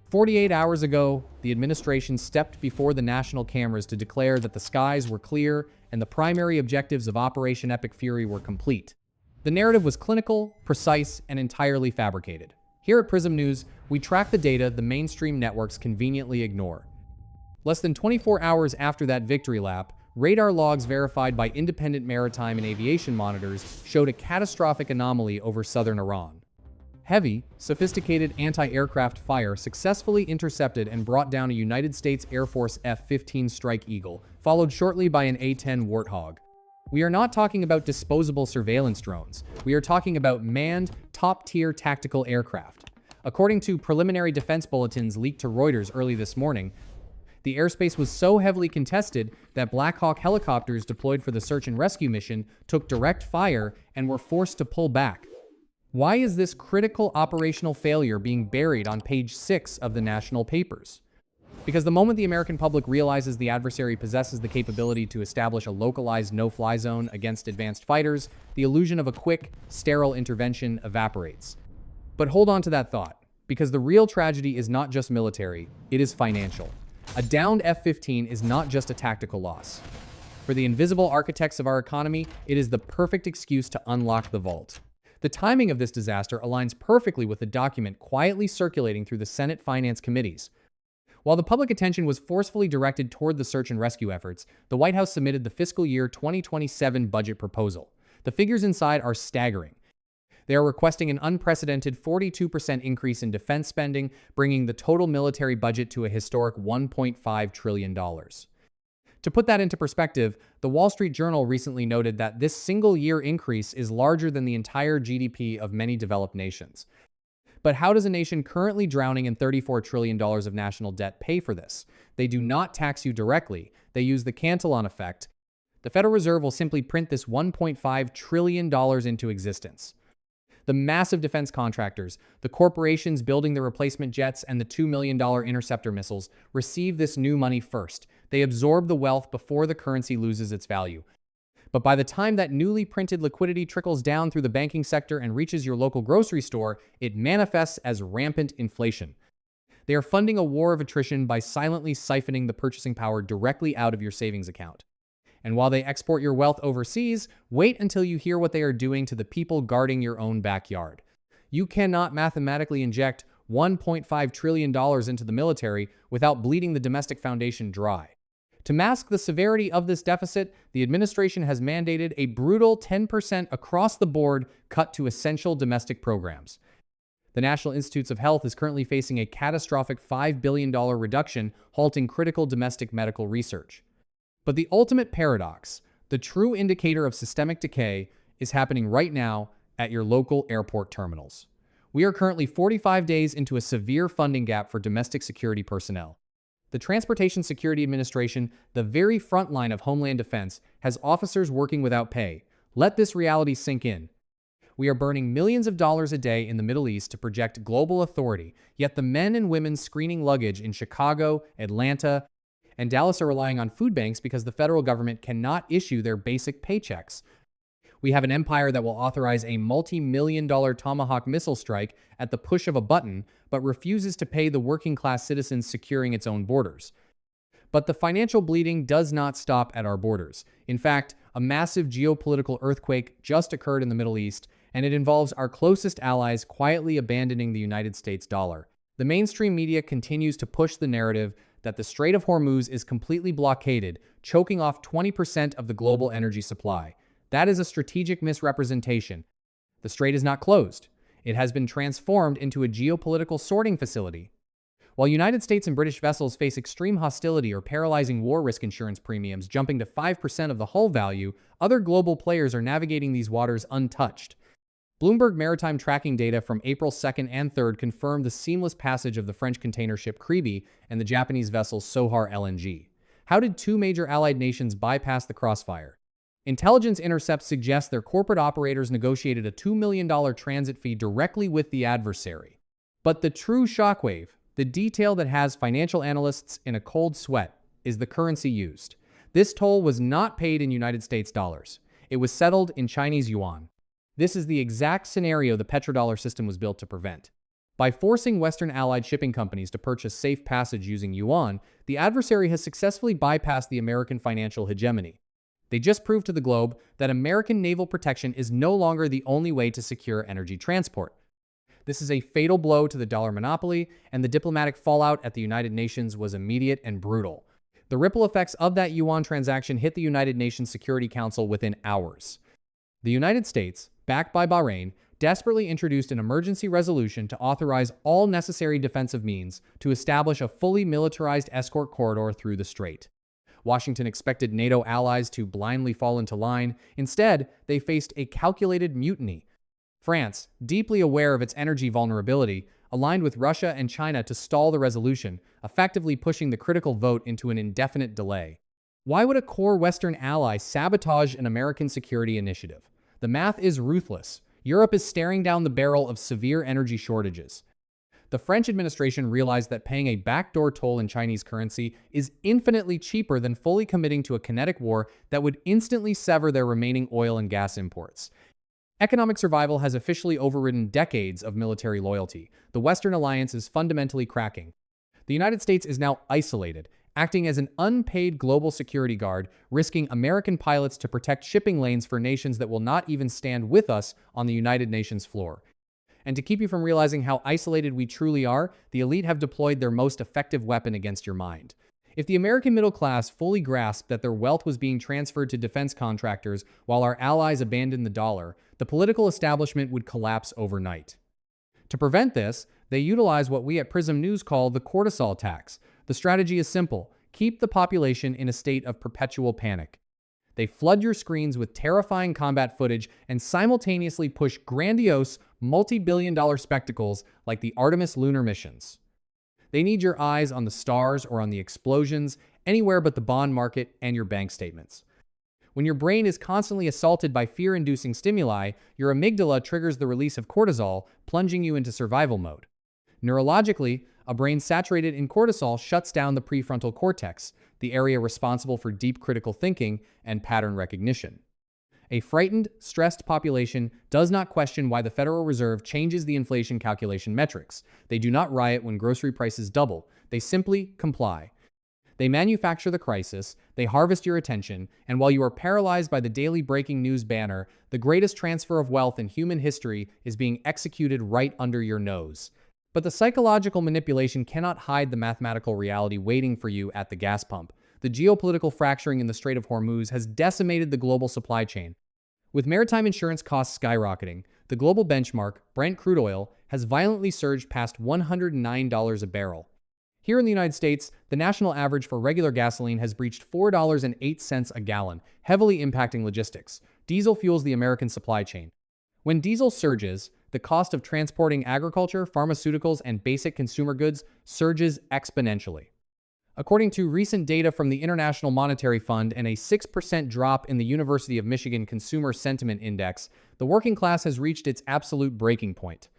48 hours ago, the administration stepped before the national cameras to declare that the skies were clear and the primary objectives of Operation Epic Fury were complete. The narrative was clinical, precise, and entirely fabricated. Here at Prism News, we track the data the mainstream networks conveniently ignore. Less than 24 hours after that victory lap, radar logs verified by independent maritime and aviation monitors showed a catastrophic anomaly over southern Iran. Heavy, sophisticated anti-aircraft fire successfully intercepted and brought down a United States Air Force F-15 Strike Eagle, followed shortly by an A-10 Warthog. We are not talking about disposable surveillance drones. We are talking about manned, top-tier tactical aircraft. According to preliminary defense bulletins leaked to Reuters early this morning, the airspace was so heavily contested that Black Hawk helicopters deployed for the search and rescue mission took direct fire and were forced to pull back. Why is this critical operational failure being buried on page 6 of the national papers? Because the moment the American public realizes the adversary possesses the capability to establish a localized no-fly zone against advanced fighters, the illusion of a quick, sterile intervention evaporates. But hold on to that thought, because the real tragedy is not just military, it is financial. A downed F-15 is not just a tactical loss. For the invisible architects of our economy, it is the perfect excuse to unlock the vault. The timing of this disaster aligns perfectly with the document quietly circulating through the Senate Finance Committees. While the public attention was forcefully directed toward the search and rescue efforts, the White House submitted the fiscal year 2027 budget proposal. The figures inside are staggering. They are requesting an unprecedented 42% increase in defense spending, bringing the total military budget to a historic $1.5 trillion. To put that into perspective, the Wall Street Journal recently noted that this single-year increase is larger than the entire GDP of many developed nations. But how does a nation currently drowning in $34 trillion of national debt pay for this? They do not tax you directly. They use the Cantillon effect. The Federal Reserve will simply print this $1.5 trillion into existence. The massive defense contractors, the corporations building the replacement jets and the $2 million interceptor missiles receive this new money first. They absorb the wealth before the currency loses its value. But by the time that newly printed liquidity trickles down through the banking sector and reaches your local grocery store, it manifests as rampant inflation. They are funding a war of attrition by silently siphoning the purchasing power directly out of your savings account. And while they export your wealth overseas, wait until you hear what they are doing to the people guarding your own backyard. You cannot mathematically inject $1.5 trillion into the military without bleeding the domestic foundation dry. To mask the severity of this deficit, the administration has mandated a brutal 10% across-the-board cut to essential domestic programs. The National Institutes of Health is currently facing a catastrophic $5 billion reduction, halting critical domestic medical research. But the ultimate paradox, the true indicator of systemic decay, is happening right now at your local airport terminals. We are currently 45 days into a severe funding gap for domestic security personnel. The Transportation Security Administration, the very front line of Homeland Defense, has officers working without pay. Let this reality sink in. We are burning millions of dollars a day in the Middle East to project global authority, yet the men and women screening luggage in Chicago, Atlanta, and Dallas are relying on food banks because the federal government cannot issue their basic paychecks. We have an empire that will authorize a multi-million-dollar Tomahawk missile strike at the push of a button, but refuses to pay the working-class citizens securing its own borders. But the financial bleeding does not stop at our borders. In fact, a massive geopolitical earthquake just occurred in the Middle East, and it involves our closest allies quietly abandoning the United States dollar. The mainstream media continues to push the narrative that the Strait of Hormuz is completely blockaded, choking off 20% of the global energy supply. That is a strategic misrepresentation. The strait is not closed. It has been transformed into a geopolitical sorting facility. While United States and British vessels face extreme hostility or paralyzing war risk insurance premiums jumping to 5% of the hull value, other global players are navigating these waters untouched. Bloomberg maritime tracking data from April 2nd and 3rd confirmed the seamless passage of the French container ship Kribi and the Japanese vessel Sohar LNG. How did two major allied nations bypass the crossfire? Intelligence intercepts suggest their corporate operators negotiated a $2 million transit fee directly with the adversary. But the true shockwave, the detail that has financial analysts in a cold sweat, is the currency used. This toll was not paid in United States dollars. It was settled in Chinese Yuan. This is the exact scenario the Petrodollar system was built to prevent. By forcing Western allied shipping companies to purchase safe passage using yuan, the adversary has successfully bypassed the American financial hegemony. They just proved to the globe that American naval protection is no longer the only way to secure energy transport. This is a fatal blow to the dollar monopoly, and the diplomatic fallout at the United Nations was immediate and brutal. The ripple effects of that yuan transaction hit the United Nations Security Council within hours. The United States, backed by Bahrain, desperately introduced an emergency resolution to authorize all necessary defensive means to establish a fully militarized escort corridor through the Strait. Washington expected NATO allies to blindly fall into line. Instead, they faced a calculated mutiny. France, deeply aware of its energy vulnerability, aligned with Russia and China to stall the resolution, effectively pushing the critical vote into an indefinite delay. Why would a core Western ally sabotage an American security initiative? The math is ruthless. Europe is staring down the barrel of severe energy shortages. The French administration realized that paying a backdoor toll in Chinese currency is infinitely cheaper than fully committing to a kinetic war that would instantly sever their remaining oil and gas imports. Economic survival has officially overridden decades of military loyalty. The Western alliance is fundamentally cracking. The United States is now isolated, acting as an unpaid global security guard, risking American pilots to protect shipping lanes for nations that will not even stand with us on the United Nations floor. And to keep you from realizing how isolated we truly are, the elite have deployed their most effective weapon against your mind. If the American middle class fully grasped that their wealth was being transferred to defense contractors while our allies abandoned the dollar, the political establishment would collapse overnight. To prevent this, they utilize what we at Prism News call the Cortisol Tax. The strategy is simple: keep the population in a state of perpetual panic. They flood your screens with terrifying combat footage and simultaneously push grandiose, multi-billion-dollar spectacles like the Artemis lunar missions. They need your eyes on the stars or on the explosions, anywhere but the bond market and your bank statements. When your brain is constantly assaulted by fear-inducing stimuli, your amygdala triggers the release of cortisol, plunging you into survival mode. Neurologically, a brain saturated in cortisol shuts down the prefrontal cortex, the area responsible for deep critical thinking and pattern recognition. A frightened, stressed population does not question why the Federal Reserve changes the inflation calculation metrics. They do not riot when grocery prices double. They simply comply. They manufacture the crisis, they harvest your attention, and while you are paralyzed by the daily breaking news banner, the greatest transfer of wealth in human history is being executed right under your nose. But the psychological manipulation cannot hide the mathematical reality waiting for you at the gas pump. The geopolitical fracturing in the Strait of Hormuz has decimated the global supply chain. With maritime insurance costs skyrocketing, the global benchmark, Brent crude oil, has violently surged past $109 a barrel. Here in the United States, the national average for regular gasoline has breached $4.08 a gallon, heavily impacting logistics. Diesel fuels the American supply chain. When diesel surges, the cost of transporting agriculture, pharmaceuticals, and basic consumer goods surges exponentially. According to recent data from the International Monetary Fund and a 6% drop in the University of Michigan Consumer Sentiment Index, the working class has reached its absolute breaking point.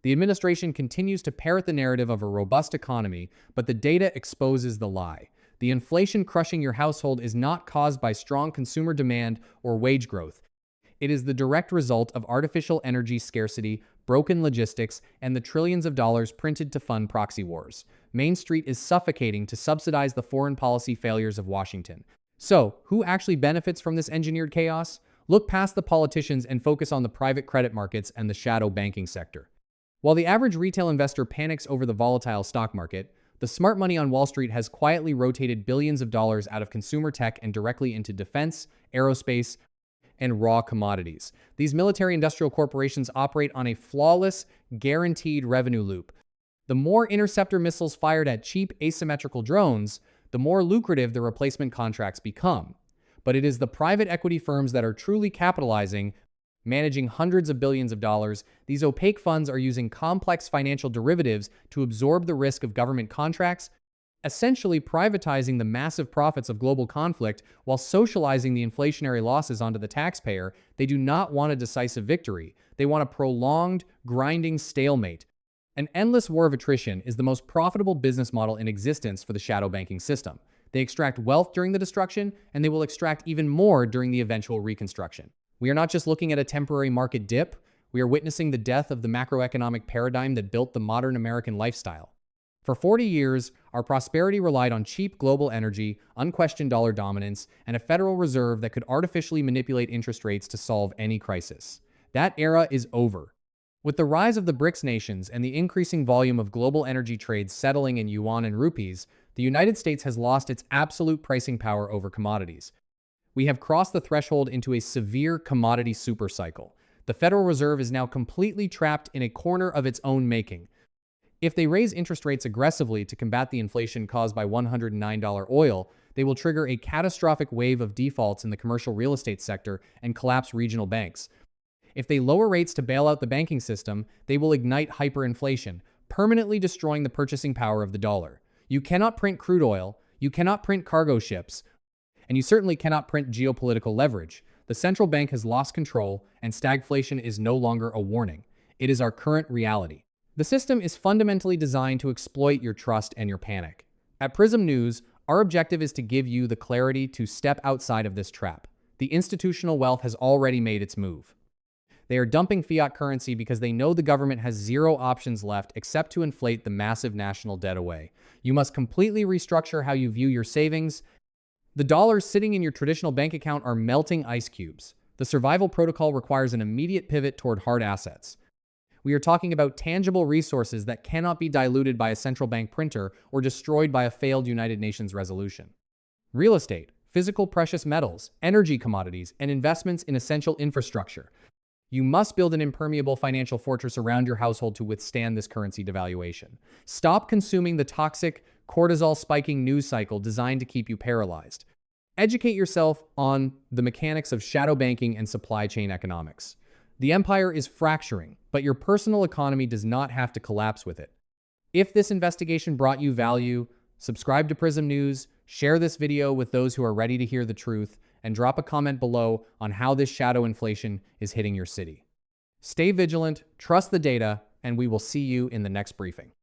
The administration continues to parrot the narrative of a robust economy, but the data exposes the lie. The inflation crushing your household is not caused by strong consumer demand or wage growth. It is the direct result of artificial energy scarcity, broken logistics, and the trillions of dollars printed to fund proxy wars. Main Street is suffocating to subsidize the foreign policy failures of Washington. So, who actually benefits from this engineered chaos? Look past the politicians and focus on the private credit markets and the shadow banking sector. While the average retail investor panics over the volatile stock market, the smart money on Wall Street has quietly rotated billions of dollars out of consumer tech and directly into defense, aerospace, and raw commodities. These military-industrial corporations operate on a flawless, guaranteed revenue loop. The more interceptor missiles fired at cheap, asymmetrical drones, the more lucrative the replacement contracts become. But it is the private equity firms that are truly capitalizing, managing hundreds of billions of dollars. These opaque funds are using complex financial derivatives to absorb the risk of government contracts, essentially privatizing the massive profits of global conflict while socializing the inflationary losses onto the taxpayer. They do not want a decisive victory. They want a prolonged, grinding stalemate. An endless war of attrition is the most profitable business model in existence for the shadow banking system. They extract wealth during the destruction, and they will extract even more during the eventual reconstruction. We are not just looking at a temporary market dip. We are witnessing the death of the macroeconomic paradigm that built the modern American lifestyle. For 40 years, our prosperity relied on cheap global energy, unquestioned dollar dominance, and a Federal Reserve that could artificially manipulate interest rates to solve any crisis. That era is over. With the rise of the BRICS nations and the increasing volume of global energy trades settling in yuan and rupees, the United States has lost its absolute pricing power over commodities. We have crossed the threshold into a severe commodity supercycle. The Federal Reserve is now completely trapped in a corner of its own making. If they raise interest rates aggressively to combat the inflation caused by $109 oil, they will trigger a catastrophic wave of defaults in the commercial real estate sector and collapse regional banks. If they lower rates to bail out the banking system, they will ignite hyperinflation, permanently destroying the purchasing power of the dollar. You cannot print crude oil, you cannot print cargo ships, and you certainly cannot print geopolitical leverage. The central bank has lost control, and stagflation is no longer a warning. It is our current reality. The system is fundamentally designed to exploit your trust and your panic. At Prism News, our objective is to give you the clarity to step outside of this trap. The institutional wealth has already made its move. They are dumping fiat currency because they know the government has zero options left except to inflate the massive national debt away. You must completely restructure how you view your savings. The dollars sitting in your traditional bank account are melting ice cubes. The survival protocol requires an immediate pivot toward hard assets. We are talking about tangible resources that cannot be diluted by a central bank printer or destroyed by a failed United Nations resolution. Real estate, physical precious metals, energy commodities, and investments in essential infrastructure. You must build an impermeable financial fortress around your household to withstand this currency devaluation. Stop consuming the toxic, cortisol-spiking news cycle designed to keep you paralyzed. Educate yourself on the mechanics of shadow banking and supply chain economics. The empire is fracturing, but your personal economy does not have to collapse with it. If this investigation brought you value, subscribe to Prism News, share this video with those who are ready to hear the truth, and drop a comment below on how this shadow inflation is hitting your city. Stay vigilant, trust the data, and we will see you in the next briefing.